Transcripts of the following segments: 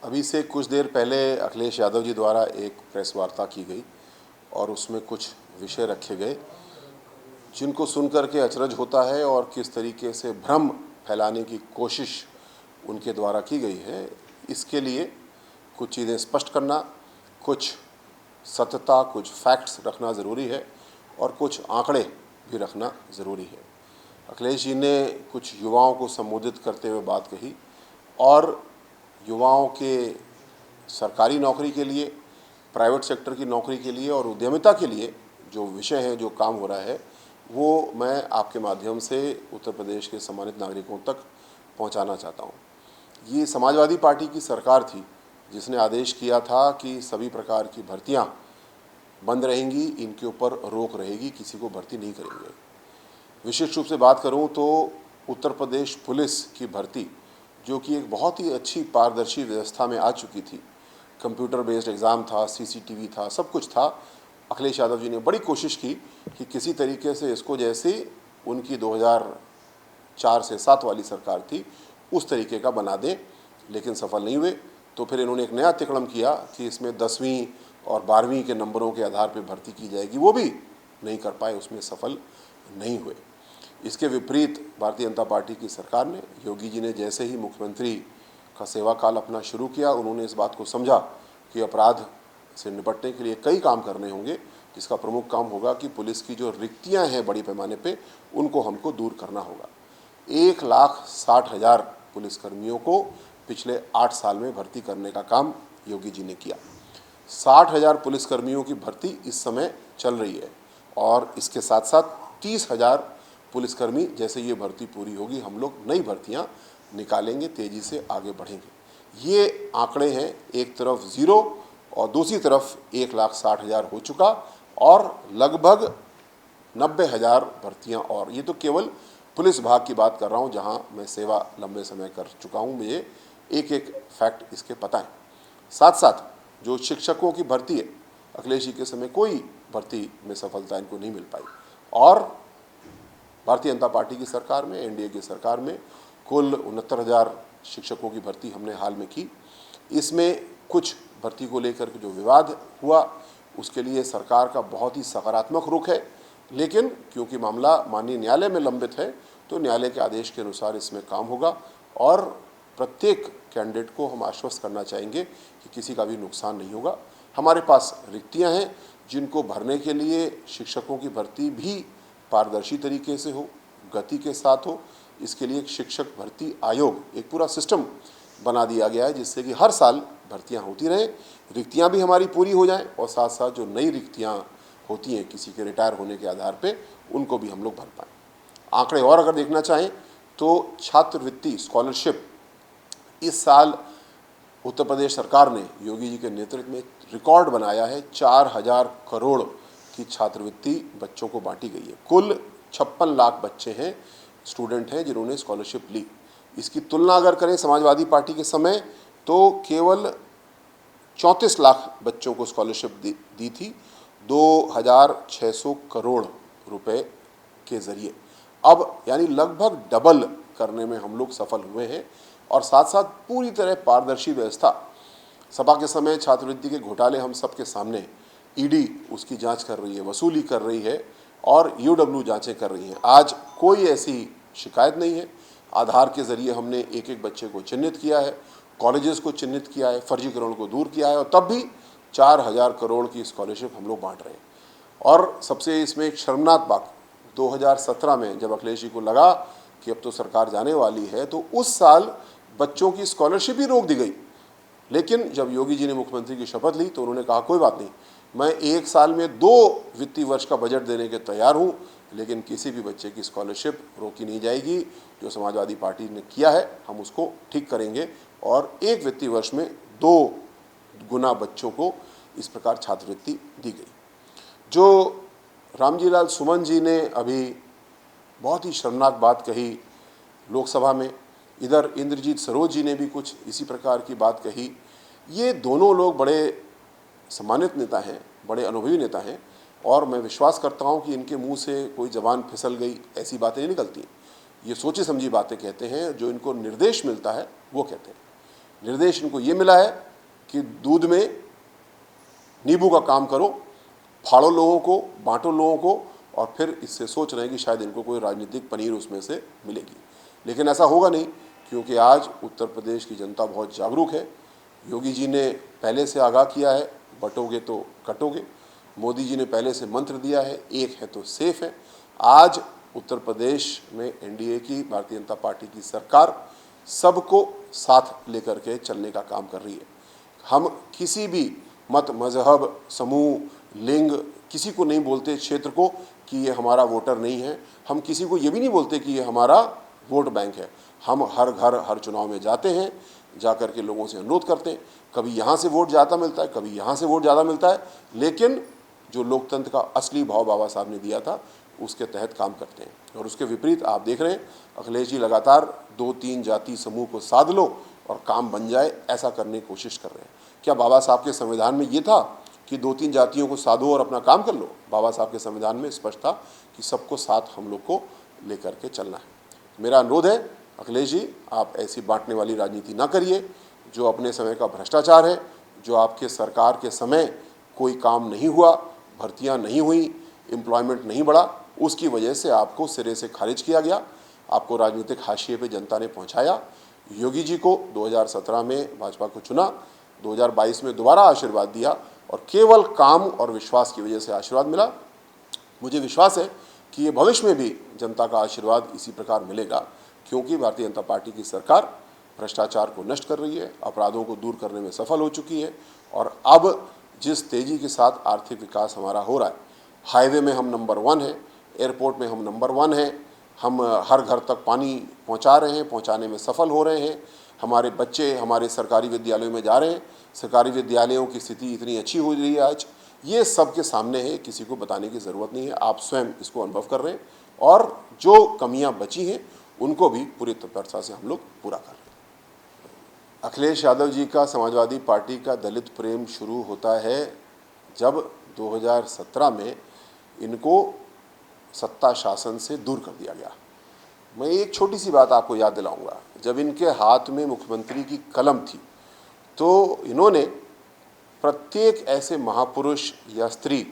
अभी से कुछ देर पहले अखिलेश यादव जी द्वारा एक प्रेस वार्ता की गई और उसमें कुछ विषय रखे गए जिनको सुनकर के अचरज होता है और किस तरीके से भ्रम फैलाने की कोशिश उनके द्वारा की गई है। इसके लिए कुछ चीज़ें स्पष्ट करना, कुछ सत्यता, कुछ फैक्ट्स रखना ज़रूरी है और कुछ आंकड़े भी रखना ज़रूरी है। अखिलेश जी ने कुछ युवाओं को संबोधित करते हुए बात कही और युवाओं के सरकारी नौकरी के लिए, प्राइवेट सेक्टर की नौकरी के लिए और उद्यमिता के लिए जो विषय है, जो काम हो रहा है, वो मैं आपके माध्यम से उत्तर प्रदेश के सम्मानित नागरिकों तक पहुंचाना चाहता हूं। ये समाजवादी पार्टी की सरकार थी जिसने आदेश किया था कि सभी प्रकार की भर्तियां बंद रहेंगी, इनके ऊपर रोक रहेगी, किसी को भर्ती नहीं करेंगे। विशेष रूप से बात करूं तो उत्तर प्रदेश पुलिस की भर्ती, जो कि एक बहुत ही अच्छी पारदर्शी व्यवस्था में आ चुकी थी, कंप्यूटर बेस्ड एग्ज़ाम था, सीसीटीवी था, सब कुछ था। अखिलेश यादव जी ने बड़ी कोशिश की कि किसी तरीके से इसको, जैसे उनकी 2004 से 7 वाली सरकार थी, उस तरीके का बना दें, लेकिन सफल नहीं हुए। तो फिर इन्होंने एक नया तिकड़म किया कि इसमें 10वीं और 12वीं के नंबरों के आधार पर भर्ती की जाएगी, वो भी नहीं कर पाए, उसमें सफल नहीं हुए। इसके विपरीत भारतीय जनता पार्टी की सरकार ने, योगी जी ने जैसे ही मुख्यमंत्री का सेवा काल अपना शुरू किया, उन्होंने इस बात को समझा कि अपराध से निपटने के लिए कई काम करने होंगे, जिसका प्रमुख काम होगा कि पुलिस की जो रिक्तियां हैं बड़ी पैमाने पे, उनको हमको दूर करना होगा। 1,60,000 पुलिसकर्मियों को पिछले 8 साल में भर्ती करने का काम योगी जी ने किया। 60,000 पुलिसकर्मियों की भर्ती इस समय चल रही है और इसके साथ साथ 30,000 पुलिसकर्मी, जैसे ये भर्ती पूरी होगी, हम लोग नई भर्तियां निकालेंगे, तेज़ी से आगे बढ़ेंगे। ये आंकड़े हैं, एक तरफ ज़ीरो और दूसरी तरफ 1,60,000 हो चुका और लगभग 90,000 भर्तियां। और ये तो केवल पुलिस विभाग की बात कर रहा हूँ, जहाँ मैं सेवा लंबे समय कर चुका हूँ, मुझे एक एक फैक्ट इसके पता है। साथ साथ जो शिक्षकों की भर्ती है, अखिलेश जी के समय कोई भर्ती में सफलता इनको नहीं मिल पाई और भारतीय जनता पार्टी की सरकार में, एनडीए की सरकार में कुल 69,000 शिक्षकों की भर्ती हमने हाल में की। इसमें कुछ भर्ती को लेकर के जो विवाद हुआ, उसके लिए सरकार का बहुत ही सकारात्मक रुख है, लेकिन क्योंकि मामला माननीय न्यायालय में लंबित है, तो न्यायालय के आदेश के अनुसार इसमें काम होगा और प्रत्येक कैंडिडेट को हम आश्वस्त करना चाहेंगे कि किसी का भी नुकसान नहीं होगा। हमारे पास रिक्तियाँ हैं जिनको भरने के लिए शिक्षकों की भर्ती भी पारदर्शी तरीके से हो, गति के साथ हो। इसके लिए एक शिक्षक भर्ती आयोग, एक पूरा सिस्टम बना दिया गया है, जिससे कि हर साल भर्तियां होती रहें, रिक्तियां भी हमारी पूरी हो जाएं और साथ साथ जो नई रिक्तियां होती हैं किसी के रिटायर होने के आधार पे, उनको भी हम लोग भर पाएँ। आंकड़े और अगर देखना चाहें तो छात्रवृत्ति स्कॉलरशिप इस साल उत्तर प्रदेश सरकार ने योगी जी के नेतृत्व में रिकॉर्ड बनाया है। 4,000 करोड़ की छात्रवृत्ति बच्चों को बांटी गई है। कुल 56 लाख बच्चे हैं, स्टूडेंट हैं, जिन्होंने स्कॉलरशिप ली। इसकी तुलना अगर करें समाजवादी पार्टी के समय, तो केवल 34 लाख बच्चों को स्कॉलरशिप दी थी 2,600 करोड़ रुपए के ज़रिए। अब यानी लगभग डबल करने में हम लोग सफल हुए हैं और साथ साथ पूरी तरह पारदर्शी व्यवस्था। सभा के समय छात्रवृत्ति के घोटाले हम सबके सामने, ईडी उसकी जांच कर रही है, वसूली कर रही है और यूडब्ल्यू जांचें कर रही हैं। आज कोई ऐसी शिकायत नहीं है। आधार के ज़रिए हमने एक एक बच्चे को चिन्हित किया है, कॉलेजेस को चिन्हित किया है, फर्जीकरण को दूर किया है और तब भी 4,000 करोड़ की स्कॉलरशिप हम लोग बांट रहे हैं। और सबसे इसमें एक शर्मनाक बात, 2017 में जब अखिलेश जी को लगा कि अब तो सरकार जाने वाली है, तो उस साल बच्चों की स्कॉलरशिप ही रोक दी गई। लेकिन जब योगी जी ने मुख्यमंत्री की शपथ ली तो उन्होंने कहा कोई बात नहीं, मैं एक साल में 2 वित्तीय वर्ष का बजट देने के तैयार हूँ, लेकिन किसी भी बच्चे की स्कॉलरशिप रोकी नहीं जाएगी। जो समाजवादी पार्टी ने किया है हम उसको ठीक करेंगे और एक वित्तीय वर्ष में 2 गुना बच्चों को इस प्रकार छात्रवृत्ति दी गई। जो रामजी लाल सुमन जी ने अभी बहुत ही शर्मनाक बात कही लोकसभा में, इधर इंद्रजीत सरोज जी ने भी कुछ इसी प्रकार की बात कही। ये दोनों लोग बड़े सम्मानित नेता हैं, बड़े अनुभवी नेता हैं और मैं विश्वास करता हूं कि इनके मुंह से कोई जबान फिसल गई ऐसी बातें नहीं निकलती। ये सोची समझी बातें कहते हैं, जो इनको निर्देश मिलता है वो कहते हैं। निर्देश इनको ये मिला है कि दूध में नींबू का काम करो, फाड़ो लोगों को, बांटो लोगों को, और फिर इससे सोच रहे हैं कि शायद इनको कोई राजनीतिक पनीर उसमें से मिलेगी। लेकिन ऐसा होगा नहीं, क्योंकि आज उत्तर प्रदेश की जनता बहुत जागरूक है। योगी जी ने पहले से आगाह किया है, बटोगे तो कटोगे। मोदी जी ने पहले से मंत्र दिया है, एक है तो सेफ है। आज उत्तर प्रदेश में एनडीए की, भारतीय जनता पार्टी की सरकार सबको साथ लेकर के चलने का काम कर रही है। हम किसी भी मत, मजहब, समूह, लिंग, किसी को नहीं बोलते क्षेत्र को कि ये हमारा वोटर नहीं है। हम किसी को ये भी नहीं बोलते कि ये हमारा वोट बैंक है। हम हर घर, हर चुनाव में जाते हैं, जाकर के लोगों से अनुरोध करते हैं। कभी यहाँ से वोट ज़्यादा मिलता है, कभी यहाँ से वोट ज़्यादा मिलता है, लेकिन जो लोकतंत्र का असली भाव बाबा साहब ने दिया था उसके तहत काम करते हैं। और उसके विपरीत आप देख रहे हैं, अखिलेश जी लगातार 2-3 जाति समूह को साध लो और काम बन जाए, ऐसा करने की कोशिश कर रहे हैं। क्या बाबा साहब के संविधान में ये था कि 2-3 जातियों को साधो और अपना काम कर लो? बाबा साहब के संविधान में स्पष्ट था कि सबको साथ हम लोग को लेकर के चलना है। मेरा अनुरोध है, अखिलेश जी, आप ऐसी बांटने वाली राजनीति ना करिए। जो अपने समय का भ्रष्टाचार है, जो आपके सरकार के समय कोई काम नहीं हुआ, भर्तियां नहीं हुई, एम्प्लॉयमेंट नहीं बढ़ा, उसकी वजह से आपको सिरे से खारिज किया गया, आपको राजनीतिक हाशिए पे जनता ने पहुंचाया। योगी जी को 2017 में भाजपा को चुना, 2022 में दोबारा आशीर्वाद दिया, और केवल काम और विश्वास की वजह से आशीर्वाद मिला। मुझे विश्वास है कि ये भविष्य में भी जनता का आशीर्वाद इसी प्रकार मिलेगा, क्योंकि भारतीय जनता पार्टी की सरकार भ्रष्टाचार को नष्ट कर रही है, अपराधों को दूर करने में सफल हो चुकी है। और अब जिस तेज़ी के साथ आर्थिक विकास हमारा हो रहा है, हाईवे में हम नंबर 1 हैं, एयरपोर्ट में हम नंबर 1 हैं, हम हर घर तक पानी पहुंचा रहे हैं, पहुंचाने में सफल हो रहे हैं, हमारे बच्चे हमारे सरकारी विद्यालयों में जा रहे हैं, सरकारी विद्यालयों की स्थिति इतनी अच्छी हो रही है आज, ये सब के सामने है, किसी को बताने की ज़रूरत नहीं है, आप स्वयं इसको अनुभव कर रहे हैं। और जो कमियां बची हैं उनको भी पूरी तत्परता से हम लोग पूरा कर रहे हैं। अखिलेश यादव जी का समाजवादी पार्टी का दलित प्रेम शुरू होता है जब 2017 में इनको सत्ता शासन से दूर कर दिया गया। मैं एक छोटी सी बात आपको याद दिलाऊंगा, जब इनके हाथ में मुख्यमंत्री की कलम थी तो इन्होंने प्रत्येक ऐसे महापुरुष या स्त्री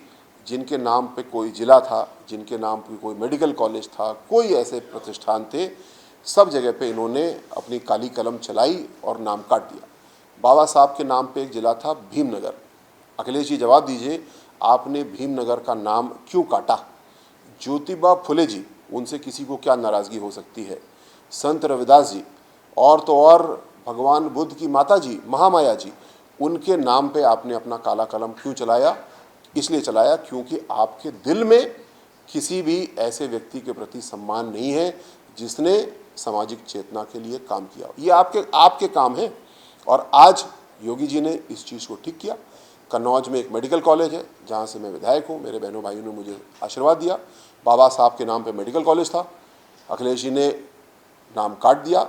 जिनके नाम पे कोई जिला था, जिनके नाम पे कोई मेडिकल कॉलेज था, कोई ऐसे प्रतिष्ठान थे, सब जगह पे इन्होंने अपनी काली कलम चलाई और नाम काट दिया। बाबा साहब के नाम पे एक जिला था भीमनगर। अखिलेश जी जवाब दीजिए, आपने भीमनगर का नाम क्यों काटा? ज्योतिबा फुले जी, उनसे किसी को क्या नाराज़गी हो सकती है? संत रविदास जी, और तो और भगवान बुद्ध की माता जी महामाया जी, उनके नाम पे आपने अपना काला कलम क्यों चलाया? इसलिए चलाया क्योंकि आपके दिल में किसी भी ऐसे व्यक्ति के प्रति सम्मान नहीं है जिसने सामाजिक चेतना के लिए काम किया। ये आपके काम है। और आज योगी जी ने इस चीज़ को ठीक किया। कन्नौज में एक मेडिकल कॉलेज है जहाँ से मैं विधायक हूँ, मेरे बहनों भाइयों ने मुझे आशीर्वाद दिया, बाबा साहब के नाम पे मेडिकल कॉलेज था, अखिलेश जी ने नाम काट दिया।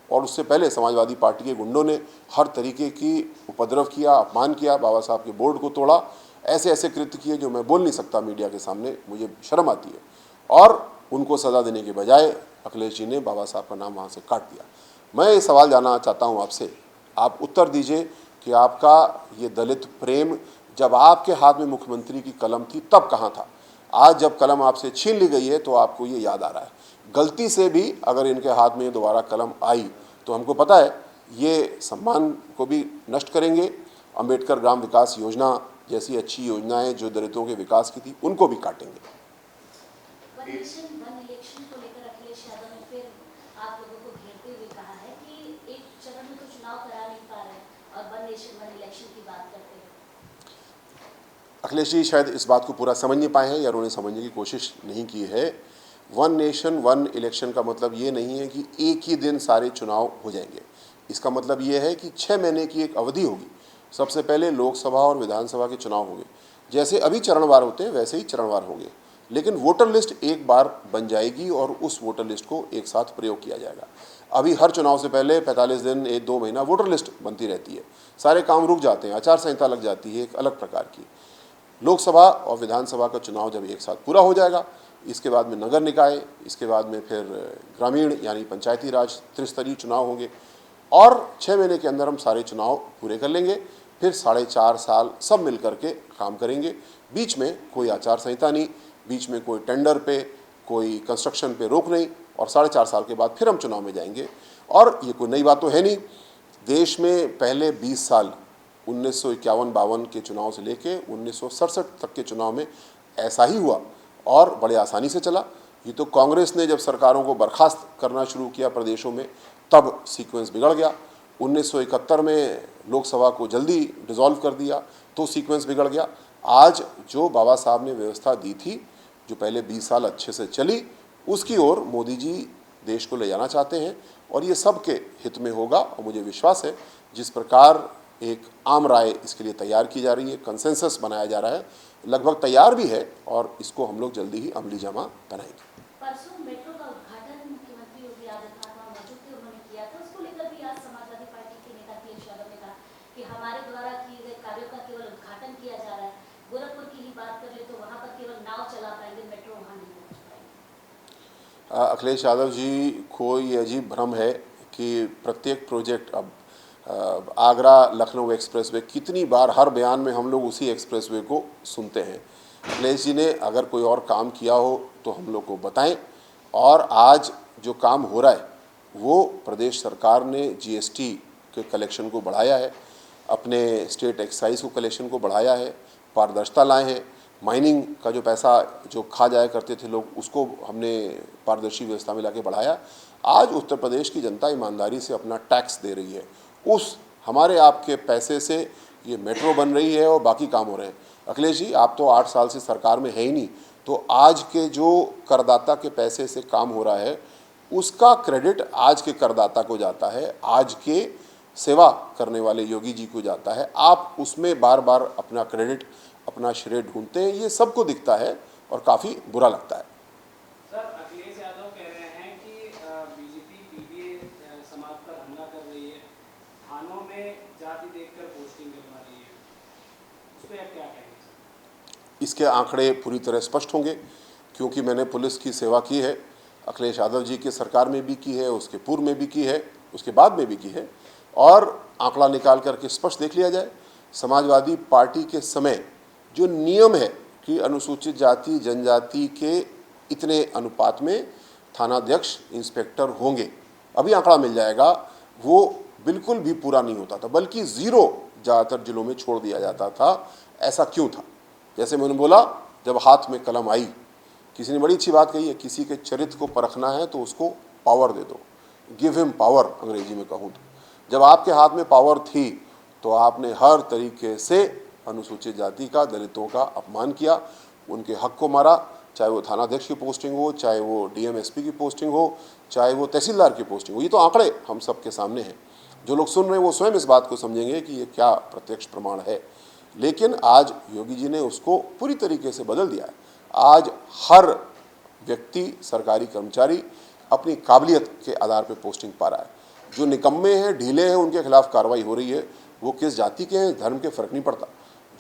और उससे पहले समाजवादी पार्टी के गुंडों ने हर तरीके की उपद्रव किया, अपमान किया, बाबा साहब के बोर्ड को तोड़ा, ऐसे ऐसे कृत्य किए जो मैं बोल नहीं सकता मीडिया के सामने, मुझे शर्म आती है। और उनको सज़ा देने के बजाय अखिलेश जी ने बाबा साहब का नाम वहाँ से काट दिया। मैं ये सवाल जानना चाहता हूँ आपसे, आप उत्तर दीजिए कि आपका ये दलित प्रेम जब आपके हाथ में मुख्यमंत्री की कलम थी तब कहाँ था? आज जब कलम आपसे छीन ली गई है तो आपको ये याद आ रहा है। गलती से भी अगर इनके हाथ में दोबारा कलम आई तो हमको पता है ये सम्मान को भी नष्ट करेंगे। अंबेडकर ग्राम विकास योजना जैसी अच्छी योजनाएं जो दलितों के विकास की थी उनको भी काटेंगे। वन इलेक्शन को लेकर अखिलेश यादव ने फिर आप लोगों को घेरते हुए कहा है कि एक चरण में तो चुनाव करा नहीं पा रहे और वन नेशन वन इलेक्शन की बात करते हैं। अखिलेश जी शायद इस बात को पूरा समझ नहीं पाए हैं या उन्होंने समझने की कोशिश नहीं की है। वन नेशन वन इलेक्शन का मतलब ये नहीं है कि एक ही दिन सारे चुनाव हो जाएंगे। इसका मतलब ये है कि 6 महीने की एक अवधि होगी। सबसे पहले लोकसभा और विधानसभा के चुनाव होंगे, जैसे अभी चरणवार होते हैं वैसे ही चरणवार होंगे, लेकिन वोटर लिस्ट एक बार बन जाएगी और उस वोटर लिस्ट को एक साथ प्रयोग किया जाएगा। अभी हर चुनाव से पहले 45 दिन 1-2 महीना वोटर लिस्ट बनती रहती है, सारे काम रुक जाते हैं, आचार संहिता लग जाती है एक अलग प्रकार की। लोकसभा और विधानसभा का चुनाव जब एक साथ पूरा हो जाएगा, इसके बाद में नगर निकाय, इसके बाद में फिर ग्रामीण यानी पंचायती राज त्रिस्तरीय चुनाव होंगे। और 6 महीने के अंदर हम सारे चुनाव पूरे कर लेंगे। फिर 4.5 साल सब मिल करके काम करेंगे। बीच में कोई आचार संहिता नहीं, बीच में कोई टेंडर पे, कोई कंस्ट्रक्शन पे रोक नहीं, और 4.5 साल के बाद फिर हम चुनाव में जाएंगे। और ये कोई नई बात तो है नहीं, देश में पहले 20 साल 1951-52 के चुनाव से लेके 1967 तक के चुनाव में ऐसा ही हुआ और बड़े आसानी से चला। ये तो कांग्रेस ने जब सरकारों को बर्खास्त करना शुरू किया प्रदेशों में, तब सीक्वेंस बिगड़ गया। 1971 में लोकसभा को जल्दी डिसॉल्व कर दिया तो सीक्वेंस बिगड़ गया। आज जो बाबा साहब ने व्यवस्था दी थी, जो पहले 20 साल अच्छे से चली, उसकी ओर मोदी जी देश को ले जाना चाहते हैं और ये सबके हित में होगा। और मुझे विश्वास है जिस प्रकार एक आम राय इसके लिए तैयार की जा रही है, कंसेंसस बनाया जा रहा है, लगभग तैयार भी है और इसको हम लोग जल्दी ही अमली जामा बनाएंगे। परसों मेट्रो का उद्घाटन मुख्यमंत्री योगी आदित्यनाथ वहां मौजूद थे, उन्होंने किया था। उसको लेकर भी आज समाजवादी पार्टी के नेता अखिलेश यादव ने कहा कि हमारे द्वारा किए गए कार्यों का केवल उद्घाटन किया जा रहा है। गोरखपुर की ही बात कर ले तो वहां पर केवल नाव चला पाएंगे, मेट्रो वहां नहीं पहुंच पाएंगे। अखिलेश यादव जी को ये अजीब भ्रम है कि प्रत्येक प्रोजेक्ट, अब आगरा लखनऊ एक्सप्रेसवे, कितनी बार हर बयान में हम लोग उसी एक्सप्रेसवे को सुनते हैं। अखिलेश जी ने अगर कोई और काम किया हो तो हम लोग को बताएं। और आज जो काम हो रहा है वो प्रदेश सरकार ने जीएसटी के कलेक्शन को बढ़ाया है, अपने स्टेट एक्साइज को कलेक्शन को बढ़ाया है, पारदर्शिता लाए हैं। माइनिंग का जो पैसा जो खा जाया करते थे लोग, उसको हमने पारदर्शी व्यवस्था में लाके बढ़ाया। आज उत्तर प्रदेश की जनता ईमानदारी से अपना टैक्स दे रही है। उस हमारे आपके पैसे से ये मेट्रो बन रही है और बाकी काम हो रहे हैं। अखिलेश जी, आप तो 8 साल से सरकार में है ही नहीं, तो आज के जो करदाता के पैसे से काम हो रहा है उसका क्रेडिट आज के करदाता को जाता है, आज के सेवा करने वाले योगी जी को जाता है। आप उसमें बार बार अपना क्रेडिट, अपना श्रेय ढूंढते हैं, ये सबको दिखता है और काफ़ी बुरा लगता है। सर, अखिलेश यादव कह रहे हैं कि बीजेपी पीबीए समाज पर हमला कर रही है, थानों में जाति देखकर पोस्टिंग करवा रही है, उस पर आप क्या कहेंगे? इसके आंकड़े पूरी तरह स्पष्ट होंगे, क्योंकि मैंने पुलिस की सेवा की है, अखिलेश यादव जी की सरकार में भी की है, उसके पूर्व में भी की है, उसके बाद में भी की है। और आंकड़ा निकाल करके स्पष्ट देख लिया जाए, समाजवादी पार्टी के समय जो नियम है कि अनुसूचित जाति जनजाति के इतने अनुपात में थानाध्यक्ष इंस्पेक्टर होंगे, अभी आंकड़ा मिल जाएगा, वो बिल्कुल भी पूरा नहीं होता था, बल्कि ज़ीरो ज़्यादातर जिलों में छोड़ दिया जाता था। ऐसा क्यों था? जैसे मैंने बोला, जब हाथ में कलम आई, किसी ने बड़ी अच्छी बात कही है, किसी के चरित्र को परखना है तो उसको पावर दे दो, गिव हिम पावर, अंग्रेजी में कहूँ तो। जब आपके हाथ में पावर थी तो आपने हर तरीके से अनुसूचित जाति का, दलितों का अपमान किया, उनके हक को मारा, चाहे वो थानाध्यक्ष की पोस्टिंग हो, चाहे वो डीएम-एसपी की पोस्टिंग हो, चाहे वो तहसीलदार की पोस्टिंग हो। ये तो आंकड़े हम सबके सामने हैं। जो लोग सुन रहे हैं वो स्वयं इस बात को समझेंगे कि ये क्या प्रत्यक्ष प्रमाण है। लेकिन आज योगी जी ने उसको पूरी तरीके से बदल दिया है। आज हर व्यक्ति, सरकारी कर्मचारी अपनी काबिलियत के आधार पर पोस्टिंग पा रहा है। जो निकम्मे हैं, ढीले हैं, उनके खिलाफ कार्रवाई हो रही है। वो किस जाति के हैं, धर्म के फ़र्क नहीं पड़ता।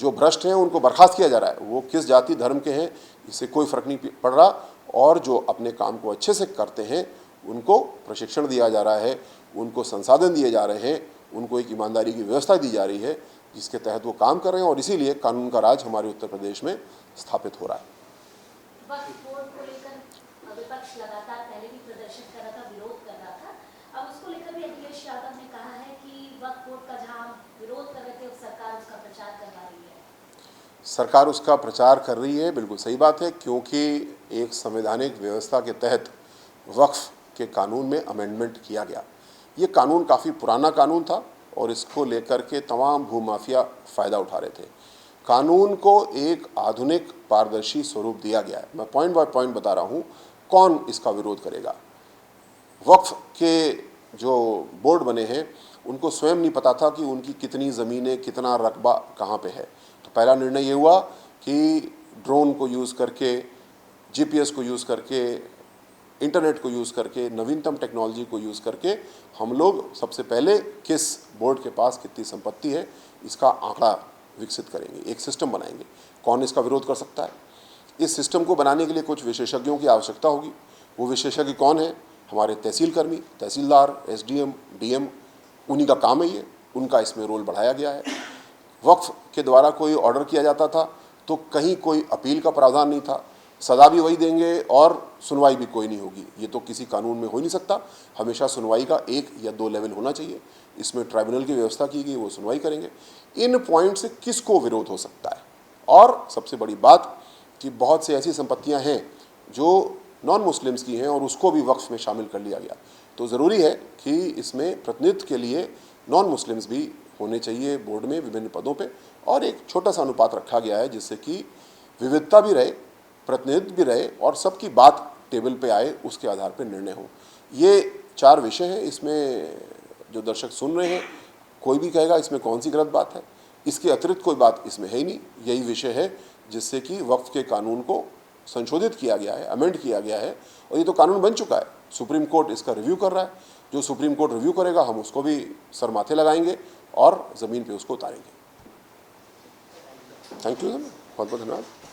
जो भ्रष्ट हैं उनको बर्खास्त किया जा रहा है, वो किस जाति धर्म के हैं इससे कोई फ़र्क नहीं पड़ रहा। और जो अपने काम को अच्छे से करते हैं उनको प्रशिक्षण दिया जा रहा है, उनको संसाधन दिए जा रहे हैं, उनको एक ईमानदारी की व्यवस्था दी जा रही है जिसके तहत वो काम कर रहे हैं। और इसीलिए कानून का राज हमारे उत्तर प्रदेश में स्थापित हो रहा है। वक्फ बोर्ड को लेकर विपक्ष लगातार पहले भी प्रदर्शन कर रहा था, विरोध कर रहा था। अब उसको लेकर भी अखिलेश यादव ने कहा है कि वक्फ बोर्ड का जहां विरोध कर रहे थे, सरकार उसका प्रचार करवा रही है। सरकार उसका प्रचार कर रही है, बिल्कुल सही बात है, क्योंकि एक संवैधानिक व्यवस्था के तहत वक्फ के कानून में अमेंडमेंट किया गया। ये कानून काफ़ी पुराना कानून था और इसको लेकर के तमाम भूमाफिया फ़ायदा उठा रहे थे। कानून को एक आधुनिक पारदर्शी स्वरूप दिया गया है। मैं पॉइंट बाय पॉइंट बता रहा हूँ, कौन इसका विरोध करेगा। वक्फ के जो बोर्ड बने हैं उनको स्वयं नहीं पता था कि उनकी कितनी ज़मीनें, कितना रकबा कहाँ पे है। तो पहला निर्णय ये हुआ कि ड्रोन को यूज़ करके, जीपीएस को यूज़ करके, इंटरनेट को यूज़ करके, नवीनतम टेक्नोलॉजी को यूज़ करके हम लोग सबसे पहले किस बोर्ड के पास कितनी संपत्ति है इसका आंकड़ा विकसित करेंगे, एक सिस्टम बनाएंगे। कौन इसका विरोध कर सकता है? इस सिस्टम को बनाने के लिए कुछ विशेषज्ञों की आवश्यकता होगी। वो विशेषज्ञ कौन है? हमारे तहसील कर्मी, तहसीलदार, एसडीएम, डीएम, उन्हीं का काम है ये, उनका इसमें रोल बढ़ाया गया है। वक्फ के द्वारा कोई ऑर्डर किया जाता था तो कहीं कोई अपील का प्रावधान नहीं था, सजा भी वही देंगे और सुनवाई भी कोई नहीं होगी। ये तो किसी कानून में हो ही नहीं सकता। हमेशा सुनवाई का 1 या 2 लेवल होना चाहिए। इसमें ट्राइब्यूनल की व्यवस्था की गई, वो सुनवाई करेंगे। इन पॉइंट से किसको विरोध हो सकता है? और सबसे बड़ी बात कि बहुत सी ऐसी संपत्तियां हैं जो नॉन मुस्लिम्स की हैं और उसको भी वक्फ में शामिल कर लिया गया। तो ज़रूरी है कि इसमें प्रतिनिधित्व के लिए नॉन मुस्लिम्स भी होने चाहिए बोर्ड में विभिन्न पदों पे, और एक छोटा सा अनुपात रखा गया है जिससे कि विविधता भी रहे, प्रतिनिधित्व भी रहे और सबकी बात टेबल पे आए, उसके आधार पर निर्णय हो। ये 4 विषय हैं। इसमें जो दर्शक सुन रहे हैं, कोई भी कहेगा इसमें कौन सी गलत बात है, इसके अतिरिक्त कोई बात इसमें है ही नहीं। यही विषय है जिससे कि वक्फ के कानून को संशोधित किया गया है, अमेंड किया गया है, और ये तो कानून बन चुका है। सुप्रीम कोर्ट इसका रिव्यू कर रहा है। जो सुप्रीम कोर्ट रिव्यू करेगा हम उसको भी सर माथे लगाएंगे और ज़मीन पे उसको उतारेंगे। थैंक यू सर, बहुत बहुत धन्यवाद।